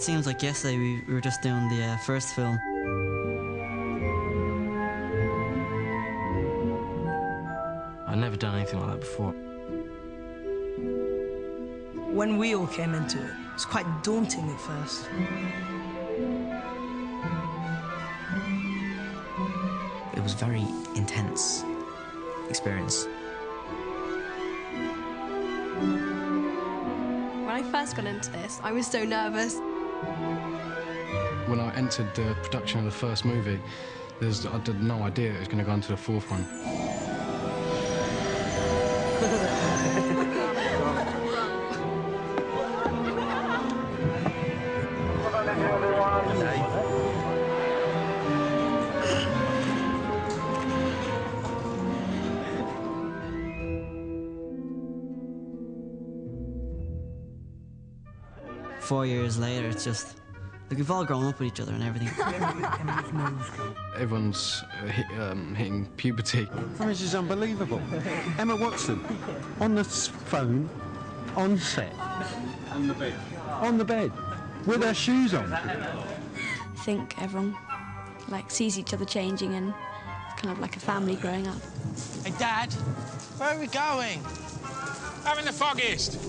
It seems like yesterday we were just doing the first film. I'd never done anything like that before. When we all came into it, it was quite daunting at first. It was a very intense experience. When I first got into this, I was so nervous. When I entered the production of the first movie, I had no idea it was going to go into the fourth one. 4 years later, it's just like we've all grown up with each other and everything. Everyone's hitting puberty. Oh, this is unbelievable. Emma Watson, on the phone, on set. On the bed. On the bed, with her shoes on. I think everyone sees each other changing, and it's kind of like a family growing up. Hey, Dad, where are we going? Having the foggiest.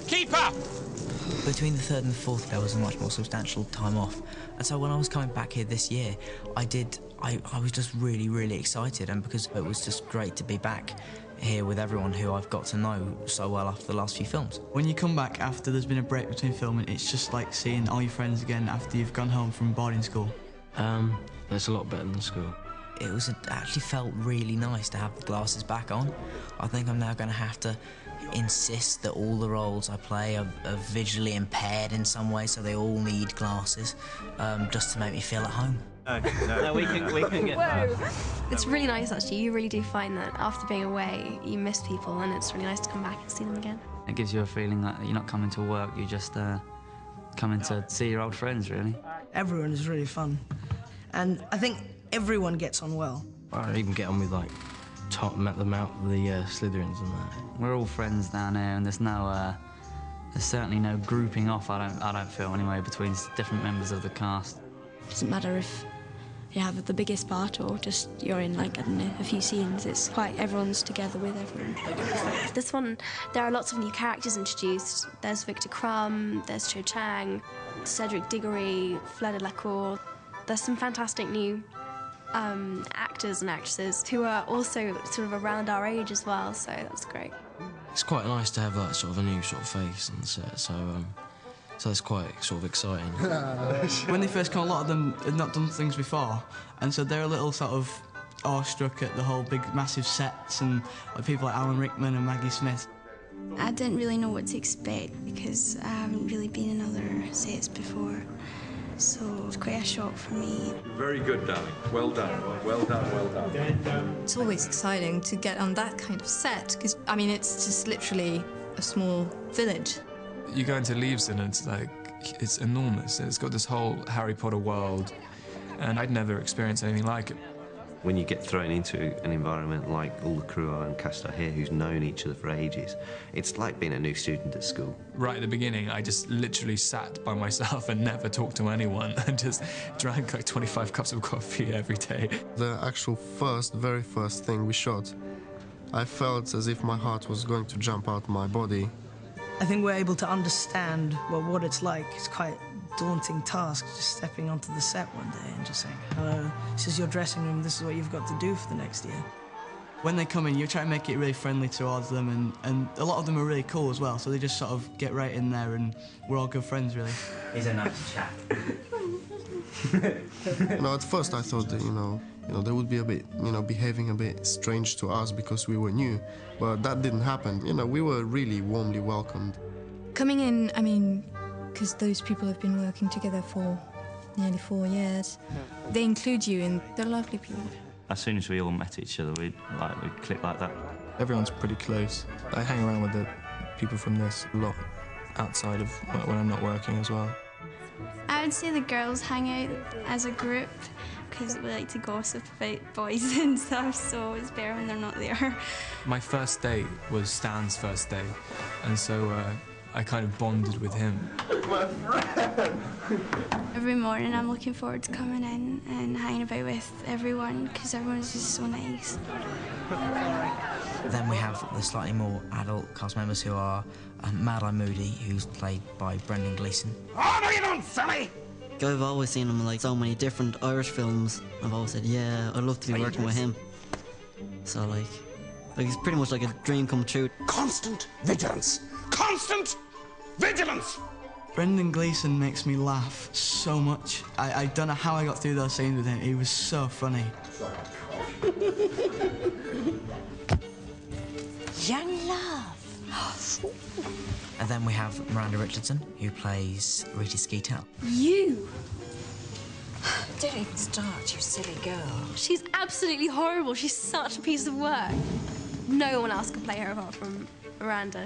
Keep up! Between the third and the fourth, there was a much more substantial time off. And so when I was coming back here this year, I was just really, really excited, and because it was just great to be back here with everyone who I've got to know so well after the last few films. When you come back after there's been a break between filming, it's just like seeing all your friends again after you've gone home from boarding school. It's a lot better than school. It actually felt really nice to have the glasses back on. I think I'm now going to have to insist that all the roles I play are visually impaired in some way, so they all need glasses, just to make me feel at home. No, we can get that. It's really nice, actually. You really do find that after being away, you miss people, and it's really nice to come back and see them again. It gives you a feeling that you're not coming to work, you're just coming to see your old friends, really. Everyone is really fun, and I think everyone gets on well. I even get on with, like, the Slytherins and that. We're all friends down here, and there's certainly no grouping off, I don't feel, anyway, between different members of the cast. It doesn't matter if you have the biggest part or just you're in, I don't know, a few scenes. It's quite everyone's together with everyone. This one, there are lots of new characters introduced. There's Victor Crumb, there's Cho Chang, Cedric Diggory, Fleur Delacour. There's some fantastic new actors and actresses who are also sort of around our age as well, so that's great. It's quite nice to have sort of a new sort of face on the set, so it's quite sort of exciting. When they first come, a lot of them had not done things before, and so they're a little sort of awestruck at the whole big, massive sets and people like Alan Rickman and Maggie Smith. I didn't really know what to expect because I haven't really been in other sets before. So it was quite a shock for me. Very good, darling. Well done. Well done, well done. It's always exciting to get on that kind of set, because, I mean, it's just literally a small village. You go into Leavesden and it's enormous. It's got this whole Harry Potter world, and I'd never experienced anything like it. When you get thrown into an environment like all the crew and cast are here who's known each other for ages, it's like being a new student at school. Right at the beginning, I just literally sat by myself and never talked to anyone and just drank like 25 cups of coffee every day. The actual very first thing we shot, I felt as if my heart was going to jump out of my body. I think we're able to understand what it's like. It's quite a daunting task, just stepping onto the set one day and just saying, hello, this is your dressing room, this is what you've got to do for the next year. When they come in, you try to make it really friendly towards them, and a lot of them are really cool as well, so they just sort of get right in there, and we're all good friends, really. He's a nice chap. At first I thought that, they would be a bit, behaving a bit strange to us because we were new, but that didn't happen. We were really warmly welcomed. Coming in, I mean, because those people have been working together for nearly 4 years, they include you, and they're lovely people. As soon as we all met each other, we clicked like that. Everyone's pretty close. I hang around with the people from this a lot outside of when I'm not working as well. I would say the girls hang out as a group because we like to gossip about boys and stuff, so it's better when they're not there. My first date was Stan's first date, and so I kind of bonded with him. My friend! Every morning I'm looking forward to coming in and hanging about with everyone because everyone's just so nice. Then we have the slightly more adult cast members who are Mad Eye Moody, who's played by Brendan Gleeson. Oh, no, you don't, silly! I've always seen him in like so many different Irish films. I've always said, yeah, I'd love to be working with him. So like it's pretty much like a dream come true. Constant vigilance! Constant vigilance! Brendan Gleeson makes me laugh so much. I don't know how I got through those scenes with him. He was so funny. Young love. And then we have Miranda Richardson, who plays Rita Skeeter. You! Don't even start, you silly girl. She's absolutely horrible. She's such a piece of work. No one else could play her apart from Miranda.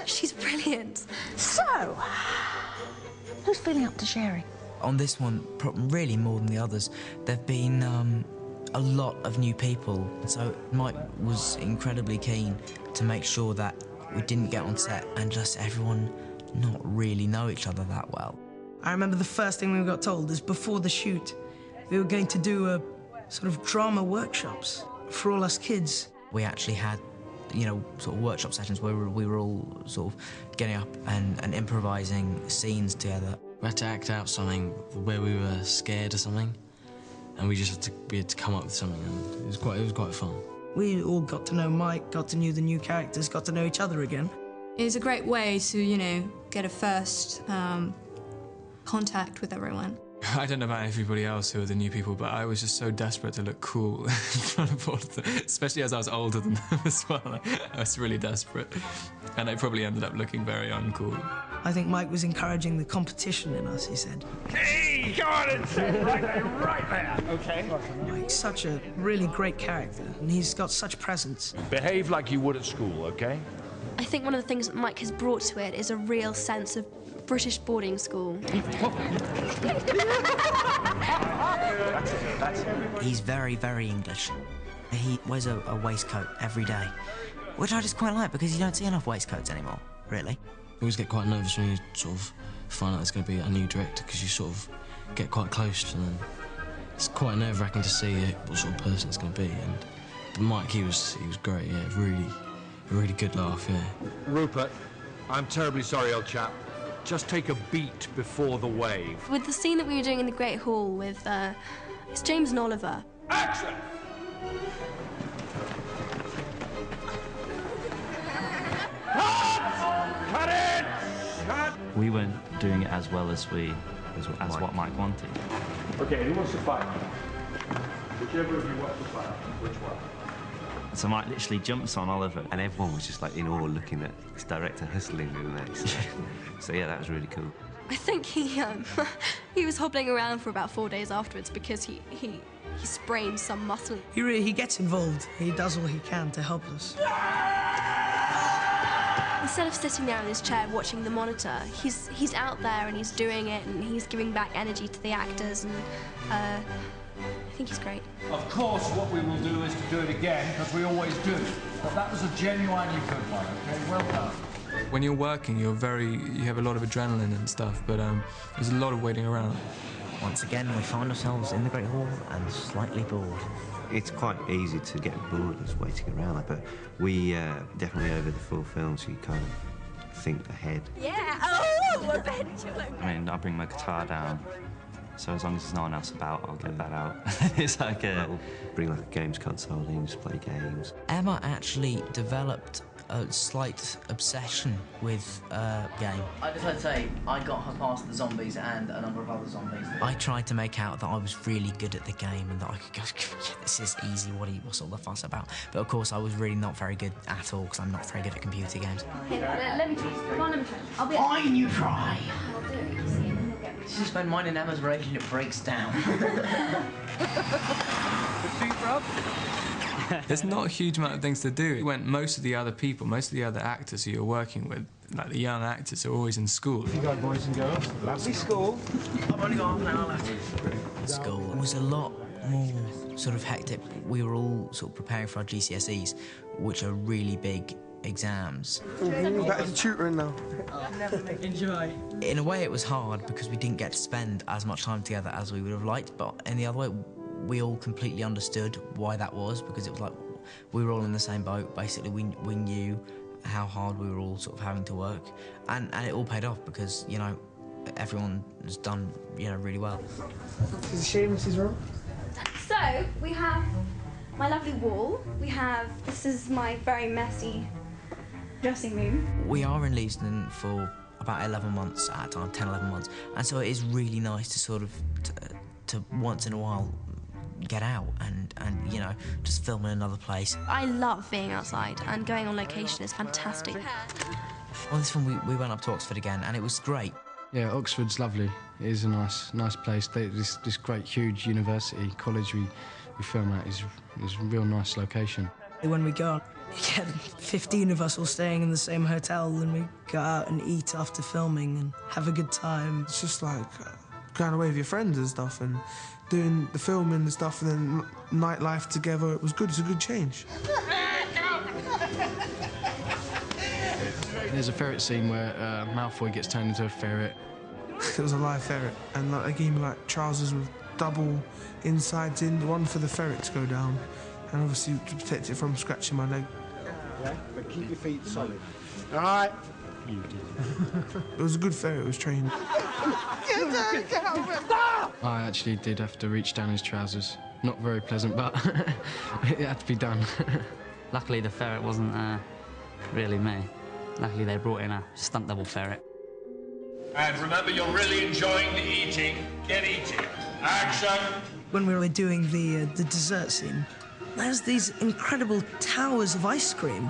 She's brilliant. So, who's feeling up to sharing? On this one, really more than the others, there've been a lot of new people. So Mike was incredibly keen to make sure that we didn't get on set and just everyone not really know each other that well. I remember the first thing we got told is before the shoot, we were going to do a sort of drama workshops for all us kids. We actually had, you know, sort of workshop sessions where we were all sort of getting up and improvising scenes together. We had to act out something where we were scared or something, and we had to come up with something, and it was quite fun. We all got to know Mike, got to know the new characters, got to know each other again. It's a great way to, you know, get a first contact with everyone. I don't know about everybody else who are the new people, but I was just so desperate to look cool in front of all of them, especially as I was older than them as well. I was really desperate, and I probably ended up looking very uncool. I think Mike was encouraging the competition in us, he said. Hey, go on and sit right there. Okay. Mike's such a really great character, and he's got such presence. Behave like you would at school, okay? I think one of the things that Mike has brought to it is a real sense of British boarding school. He's very, very English. He wears a waistcoat every day, which I just quite like because you don't see enough waistcoats anymore, really. You always get quite nervous when you sort of find out there's going to be a new director because you sort of get quite close and then it's quite nerve-wracking to see what sort of person it's going to be. And Mike, he was great, yeah, really good laugh, yeah. Rupert, I'm terribly sorry, old chap. Just take a beat before the wave. With the scene that we were doing in the Great Hall with, it's James and Oliver. Action! Cut it! Cut! We weren't doing it as well as what Mike wanted. Okay, who wants to fight? Whichever of you wants to fight. Which one? So Mike literally jumps on Oliver. And everyone was just like in awe looking at this director hustling in there. So yeah, that was really cool. I think he was hobbling around for about 4 days afterwards because he sprained some muscle. He gets involved. He does all he can to help us. Instead of sitting there in his chair watching the monitor, he's out there and he's doing it and he's giving back energy to the actors and I think he's great. Of course, what we will do is to do it again, because we always do. But that was a genuinely good one, okay? Well done. When you're working, you have a lot of adrenaline and stuff, but there's a lot of waiting around. Once again, we find ourselves in the Great Hall and slightly bored. It's quite easy to get bored just waiting around, but we definitely over the 4 films, you kind of think ahead. Yeah, oh, a pendulum. I mean, I bring my guitar down, so as long as there's no one else about, I'll get that out. It's like We'll bring like a games console in, just play games. Emma actually developed a slight obsession with game. I just had to say, I got her past the zombies and a number of other zombies. I tried to make out that I was really good at the game and that I could go, yeah, this is easy, what's all the fuss about? But of course I was really not very good at all because I'm not very good at computer games. Here, let me try. Come on, let me try. I'll be Fine, you try. I'll do it, you see, and then you'll get me. This is when mine and Emma's relationship breaks down. There's not a huge amount of things to do. When most of the other people, most of the other actors who you're working with, like the young actors, are always in school. You got boys and girls? Lovely school. I've only got half an hour left. School was a lot more sort of hectic. We were all sort of preparing for our GCSEs, which are really big exams. Back to tutoring now. Enjoy. In a way, it was hard because we didn't get to spend as much time together as we would have liked, but in the other way, we all completely understood why that was, because it was like we were all in the same boat. Basically, we knew how hard we were all sort of having to work, and it all paid off because, you know, everyone has done, you know, really well. Is it shame this is wrong? So, we have my lovely wall. This is my very messy dressing room. We are in Leavesden for about 11 months at a time, 10, 11 months, and so it is really nice to sort of, to once in a while get out and you know, just film in another place. I love being outside, and going on location is fantastic. Well, this one we went up to Oxford again, and it was great. Yeah, Oxford's lovely. It is a nice place. This great, huge university college we film at is a real nice location. When we go out, you get 15 of us all staying in the same hotel, and we go out and eat after filming and have a good time. It's just like going away with your friends and stuff and doing the filming and stuff, and then nightlife together. It was good. It's a good change. There's a ferret scene where Malfoy gets turned into a ferret. It was a live ferret, and like, they gave me like trousers with double insides in, one for the ferret to go down, and obviously to protect it from scratching my leg. Yeah, but keep your feet solid. All right. It was a good ferret. It was trained. I actually did have to reach down his trousers. Not very pleasant, but it had to be done. Luckily, the ferret wasn't really me. Luckily, they brought in a stunt double ferret. And remember, you're really enjoying the eating. Get eating. Action! When we were doing the dessert scene, there's these incredible towers of ice cream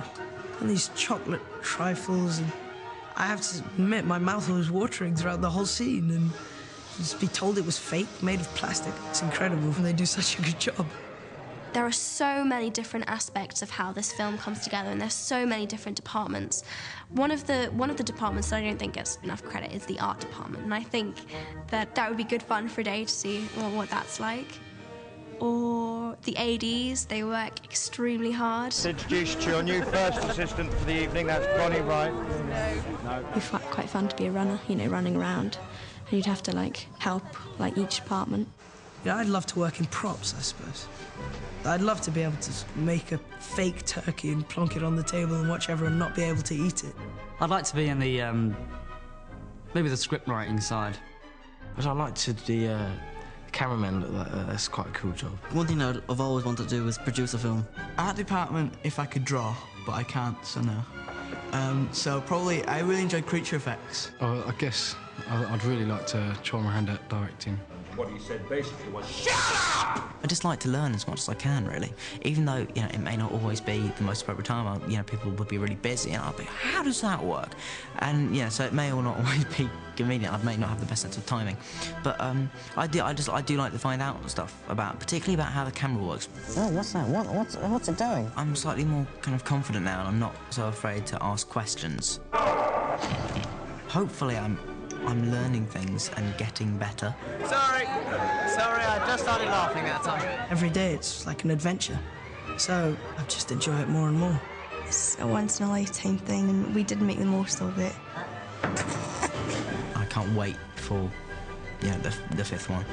and these chocolate trifles, and I have to admit my mouth was watering throughout the whole scene, and just be told it was fake, made of plastic. It's incredible, and they do such a good job. There are so many different aspects of how this film comes together, and there's so many different departments. One of the departments that I don't think gets enough credit is the art department, and I think that would be good fun for a day to see what that's like. Or the ADs, they work extremely hard. Introduce to your new first assistant for the evening, that's Bonnie Wright. No. It'd be quite fun to be a runner, you know, running around, and you'd have to like help like each department. Yeah, I'd love to work in props, I suppose. I'd love to be able to make a fake turkey and plonk it on the table and watch everyone not be able to eat it. I'd like to be in the, maybe the script writing side. But I like to do the cameraman look like that. That's quite a cool job. One thing I've always wanted to do was produce a film. Art department, if I could draw, but I can't, so no. So probably, I really enjoyed creature effects. I guess I'd really like to try my hand at directing. What he said basically was, I just like to learn as much as I can, really. Even though, you know, it may not always be the most appropriate time. You know, people would be really busy, and I'll be, how does that work? And, you know, so it may or not always be convenient. I may not have the best sense of timing. But I do like to find out stuff particularly about how the camera works. Oh, what's that? What's it doing? I'm slightly more kind of confident now, and I'm not so afraid to ask questions. Hopefully I'm learning things and getting better. Sorry, I just started laughing that time. Every day it's like an adventure, so I just enjoy it more and more. It's a once-in-a-lifetime thing, and we did make the most of it. I can't wait for, you know, the fifth one.